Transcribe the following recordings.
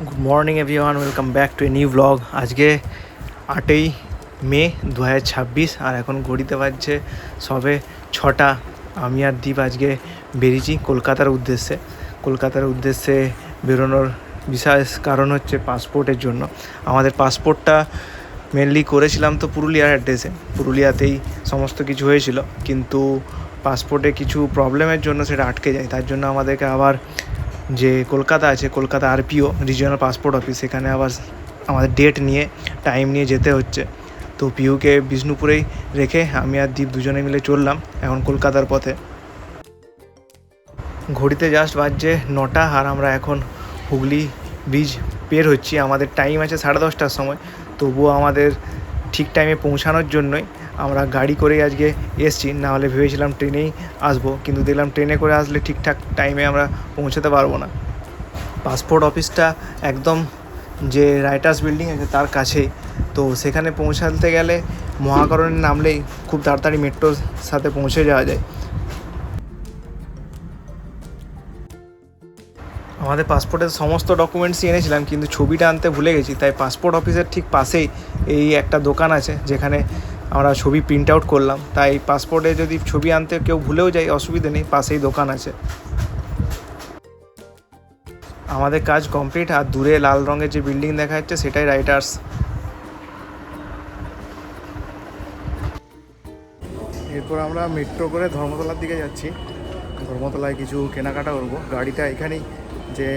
Good morning everyone, welcome back to a new blog. আজকে 8ই মে 2026 আর এখন ঘড়িতে বাজছে সবে 6টা। আমি আর দীপ আজকে বেরিয়েছি কলকাতার উদ্দেশ্যে বেরোনোর বিশেষ কারণ হচ্ছে পাসপোর্টের জন্য। আমাদের পাসপোর্টটা মেনলি করেছিলাম তো পুরুলিয়ার অ্যাড্রেসে, পুরুলিয়াতেই সমস্ত কিছু হয়েছিল, কিন্তু পাসপোর্টে কিছু প্রবলেমের জন্য সেটা আটকে যায়। তার জন্য আমাদেরকে আবার যে কলকাতা আছে, Kolkata RPO regional passport office, সেখানে আবার আমাদের ডেট নিয়ে টাইম নিয়ে যেতে হচ্ছে। তো পিউকে বিষ্ণুপুরেই রেখে আমি আর দীপ দুজনে মিলে চললাম এখন কলকাতার পথে। ঘড়িতে জাস্ট বাজছে 9টা আর আমরা এখন হুগলি ব্রিজ পের হচ্ছি। আমাদের টাইম আছে 10:30টার সময়, তবুও আমাদের ঠিক টাইমে পৌঁছানোর জন্যই আমরা গাড়ি করেই আজকে এসছি। নাহলে ভেবেছিলাম ট্রেনেই আসবো, কিন্তু দেখলাম ট্রেনে করে আসলে ঠিকঠাক টাইমে আমরা পৌঁছাতে পারবো না। পাসপোর্ট অফিসটা একদম যে রাইটার্স বিল্ডিং আছে তার কাছেই, তো সেখানে পৌঁছাতে গেলে মহাকরণে নামলেই খুব তাড়াতাড়ি মেট্রোর সাথে পৌঁছে যাওয়া যায়। আমাদের পাসপোর্টের সমস্ত ডকুমেন্টসই এনেছিলাম, কিন্তু ছবিটা আনতে ভুলে গেছি। তাই পাসপোর্ট অফিসের ঠিক পাশেই এই একটা দোকান আছে যেখানে আমরা ছবি প্রিন্ট আউট করলাম। তাই পাসপোর্টে যদি ছবি আনতে কেউ ভুলেও যায়, অসুবিধে নেই, পাশেই দোকান আছে। আমাদের কাজ কমপ্লিট, আর দূরে লাল রঙের যে বিল্ডিং দেখা যাচ্ছে সেটাই রাইটার্স। এরপর আমরা মেট্রো করে ধর্মতলার দিকে যাচ্ছি। ধর্মতলায় কিছু কেনাকাটা করবো। গাড়িটা এখানেই যে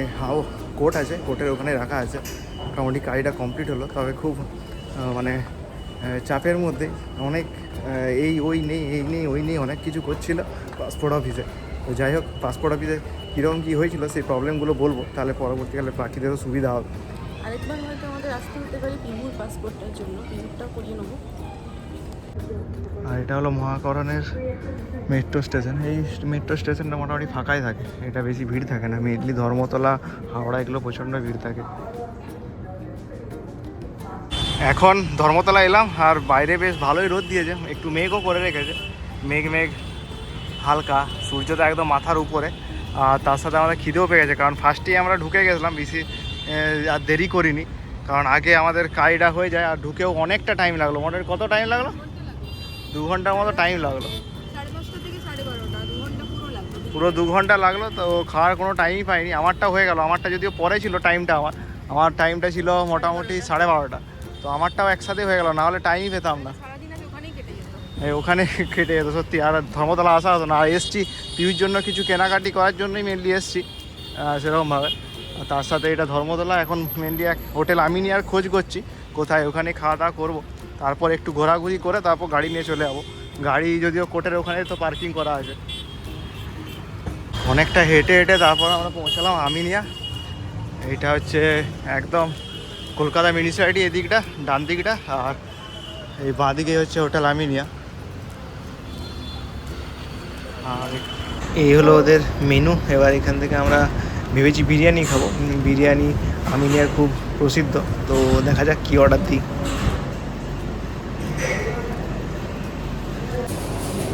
কোর্ট আছে, কোর্টের ওখানে রাখা আছে। মোটামুটি গাড়িটা কমপ্লিট হলো, তবে খুব চাপের মধ্যে অনেক এই ওই নেই অনেক কিছু করছিল পাসপোর্ট অফিসে। তো যাই হোক, পাসপোর্ট অফিসে কীরকম কী হয়েছিল সেই প্রবলেমগুলো বলবো, তাহলে পরবর্তীকালে বাকিদেরও সুবিধা হবে। আরেকবার হয়তো আমাদের আসতে হতে পারে পিহুর পাসপোর্টটার জন্য, পিহুরটাও করিয়ে নেবো। আর এটা হলো মহাকরণের মেট্রো স্টেশন। এই মেট্রো স্টেশনটা মোটামুটি ফাঁকাই থাকে, এটা বেশি ভিড় থাকে না। মেনলি ধর্মতলা, হাওড়া এগুলো প্রচণ্ড ভিড় থাকে। এখন ধর্মতলা এলাম আর বাইরে বেশ ভালোই রোদ দিয়েছে, একটু মেঘও করে রেখেছে। মেঘ হালকা, সূর্য তো একদম মাথার উপরে। আর তার সাথে আমাদের খিদেও পেয়ে গেছে, কারণ ফার্স্টেই আমরা ঢুকে গেছিলাম, বেশি আর দেরি করিনি, কারণ আগে আমাদের কাজটা হয়ে যায়। আর ঢুকেও অনেকটা টাইম লাগলো, মোটামুটি কত টাইম লাগলো? 2 ঘন্টার মতো টাইম লাগলো, 10:30 থেকে 12:30, 2 ঘন্টা পুরো লাগলো। পুরো 2 ঘন্টা লাগলো। তো খাওয়ার কোনো টাইমই পাইনি। আমারটা হয়ে গেল, আমারটা যদিও পরে ছিল টাইমটা, আমার টাইমটা ছিল মোটামুটি 12:30। তো আমারটাও একসাথে হয়ে গেল, নাহলে টাইমই পেতাম না। সারাদিন আগে ওখানেই কেটে যেত। ওখানে কেটে যেত সত্যি। আর ধর্মতলা আসা হতো না। আর এসছি পিউর জন্য কিছু কেনাকাটি করার জন্যই মেনলি এসছি সেরকমভাবে। তার সাথে এটা ধর্মতলা। এখন মেনলি এক হোটেল আমিনিয়ার খোঁজ করছি কোথায়, ওখানে খাওয়া দাওয়া করবো, তারপর একটু ঘোরাঘুরি করে তারপর গাড়ি নিয়ে চলে যাবো। গাড়ি যদিও কোর্টের ওখানে তো পার্কিং করা আছে। অনেকটা হেঁটে তারপর আমরা পৌঁছালাম আমিনিয়া। এইটা হচ্ছে একদম কলকাতা মিউনিসিপ্যালিটি, এদিকটা ডান দিকটা, আর এই বাঁ দিকে হচ্ছে হোটেল আমিনিয়া। আর এই হলো ওদের মেনু। এবার এখান থেকে আমরা ভেবেছি বিরিয়ানি খাবো। বিরিয়ানি আমিনিয়ার খুব প্রসিদ্ধ, তো দেখা যাক কী অর্ডার দিই।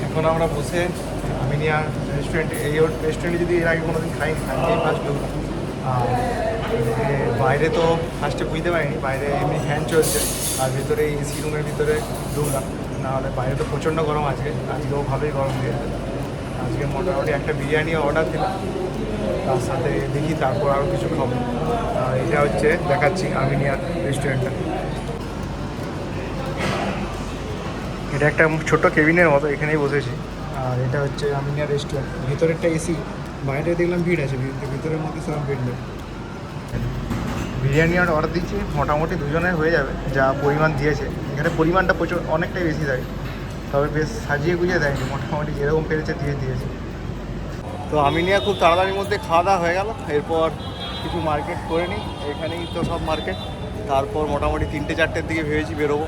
এখন আমরা বসে আমিনিয়া রেস্টুরেন্টে, এই রেস্টুরেন্টে যদি এর আগে কোনোদিন খাইনি, আজকেই ফার্স্ট ঢুকলাম। আর বাইরে তো ফার্স্টে বুঝতে পারিনি, বাইরে এমনি ফ্যান চলছে, আর ভেতরে এসি রুমের ভিতরে ঢুকলাম। নাহলে বাইরে তো প্রচণ্ড গরম আজকেও ভালোই গরম দিয়েছে। আজকে মোটামুটি একটা বিরিয়ানি অর্ডার দিলাম, তার সাথে দেখি তারপর আরও কিছু খাবো। এটা হচ্ছে দেখাচ্ছি আমিনিয়ার রেস্টুরেন্টটা। এটা একটা ছোট্ট কেবিনের মতো, এখানেই বসেছি। আর এটা হচ্ছে আমিনিয়ার রেস্টুরেন্ট। ভিতরেরটা এসি, বাইরে দেখলাম ভিড় আছে, ভিতরের মধ্যে সেরকম ভিড় নেই। বিরিয়ানি অর্ডার দিচ্ছি, মোটামুটি দুজনের হয়ে যাবে যা পরিমাণ দিয়েছে। এখানে পরিমাণটা প্রচুর অনেকটাই বেশি থাকে, তবে বেশ সাজিয়ে গুজিয়ে দেয়নি, মোটামুটি যেরকম পেরেছে দিয়েছে। তো আমিনিয়া খুব তাড়াতাড়ির মধ্যে খাওয়া দাওয়া হয়ে গেল। এরপর কিছু মার্কেট করে নিই, এখানেই তো সব মার্কেট। তারপর মোটামুটি 3-4টের দিকে ভেবেছি বেরোবো।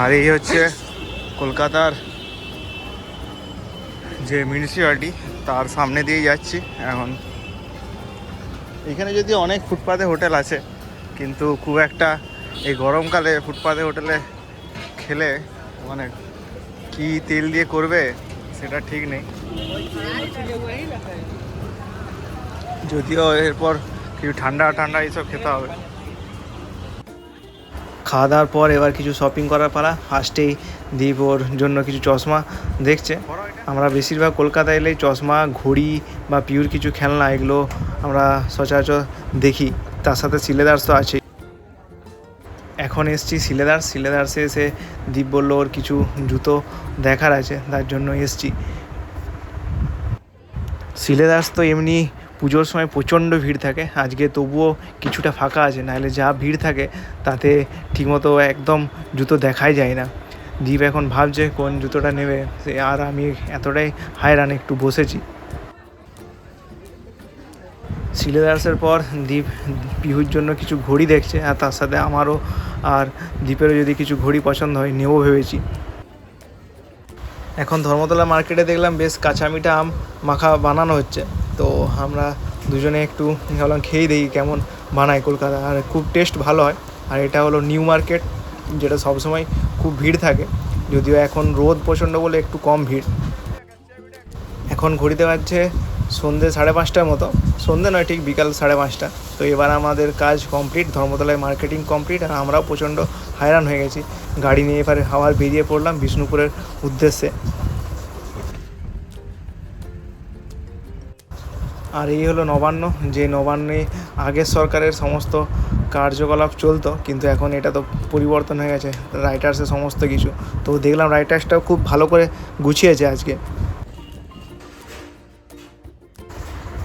আর এই হচ্ছে কলকাতার যে মিউনিসিপ্যালিটি, তার সামনে দিয়ে যাচ্ছি এখন। এখানে যদি অনেক ফুটপাতে হোটেল আছে, কিন্তু খুব একটা এই গরমকালে ফুটপাতে হোটেলে খেলে মানে কি তেল দিয়ে করবে সেটা ঠিক নেই। যদিও এরপর কিছু ঠান্ডা ঠান্ডা এইসব খেতে হবে। খাওয়া দাওয়ার পর এবার কিছু শপিং করার পালা। ফার্স্টেই দীপ ওর জন্য কিছু চশমা দেখছে। আমরা বেশিরভাগ কলকাতা এলেই চশমা, ঘড়ি বা পিউর কিছু খেলনা এগুলো আমরা সচরাচর দেখি, তার সাথে সিলেদার্স তো আছেই। এখন এসছি সিলেদার্সে এসে দীপ বললো ওর কিছু জুতো দেখার আছে, তার জন্য এসছি। সিলেদার্স তো এমনি পুজোর সময় প্রচণ্ড ভিড় থাকে, আজকে তবুও কিছুটা ফাঁকা আছে, নাহলে যা ভিড় থাকে তাতে ঠিকমতো একদম জুতো দেখাই যায় না। দীপ এখন ভাবছে কোন জুতোটা নেবে, আর আমি এতটাই হায়রান, একটু বসেছি। সিলেদার্সের পর দীপ পিহুর জন্য কিছু ঘড়ি দেখছে, আর তার সাথে আমারও আর দীপেরও যদি কিছু ঘড়ি পছন্দ হয় নেবো ভেবেছি। এখন ধর্মতলা মার্কেটে দেখলাম বেশ কাঁচামিঠা আম মাখা বানানো হচ্ছে, তো আমরা দুজনে একটু ভাবলাম খেয়েই দেখি কেমন বানায় কলকাতা, আর খুব টেস্ট ভালো হয়। আর এটা হলো নিউ মার্কেট, যেটা সবসময় খুব ভিড় থাকে, যদিও এখন রোদ প্রচণ্ড বলে একটু কম ভিড়। এখন ঘড়িতে বাজছে সন্ধ্যে 5:30টার মতো, সন্ধ্যে নয় ঠিক বিকাল 5:30। তো এবার আমাদের কাজ কমপ্লিট, ধর্মতলায় মার্কেটিং কমপ্লিট, আর আমরাও প্রচণ্ড হায়রান হয়ে গেছি। গাড়ি নিয়ে এবারে আবার বেরিয়ে পড়লাম বিষ্ণুপুরের উদ্দেশ্যে। আর এই হলো নবান্ন, যে নবান্নে আগের সরকারের সমস্ত কার্যকলাপ চলতো, কিন্তু এখন এটা তো পরিবর্তন হয়ে গেছে, রাইটার্সের সমস্ত কিছু। তো দেখলাম রাইটার্সটাও খুব ভালো করে গুছিয়েছে আজকে।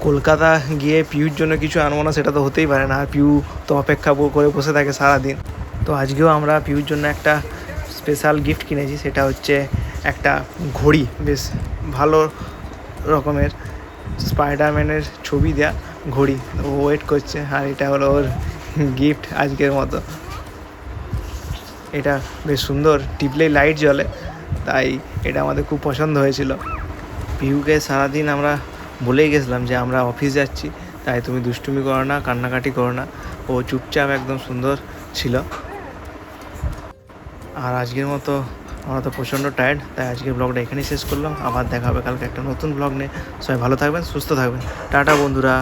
কলকাতা গিয়ে পিউর জন্য কিছু আনবো না সেটা তো হতেই পারে না, আর পিউ তো অপেক্ষা করে বসে থাকে সারাদিন। তো আজকেও আমরা পিউর জন্য একটা স্পেশাল গিফট কিনেছি, সেটা হচ্ছে একটা ঘড়ি, বেশ ভালো রকমের স্পাইডারম্যানের ছবি দেওয়া ঘড়ি। ও ওয়েট করছে, আর এটা হলো ওর গিফট আজকের মতো। এটা বেশ সুন্দর, টিপলেই লাইট জ্বলে, তাই এটা আমাদের খুব পছন্দ হয়েছিল। পিউকে সারাদিন আমরা বলেই গেছিলাম যে আমরা অফিস যাচ্ছি, তাই তুমি দুষ্টুমি করো না, কান্নাকাটি করো না। ও চুপচাপ একদম সুন্দর ছিল। আর আজকের মতো আমরা তো প্রচণ্ড টায়ার্ড, তাই আজকের ব্লগটা এখানেই শেষ করলাম। আবার দেখা হবে কালকে একটা নতুন ব্লগ নিয়ে। সবাই ভালো থাকবেন, সুস্থ থাকবেন। টাটা বন্ধুরা।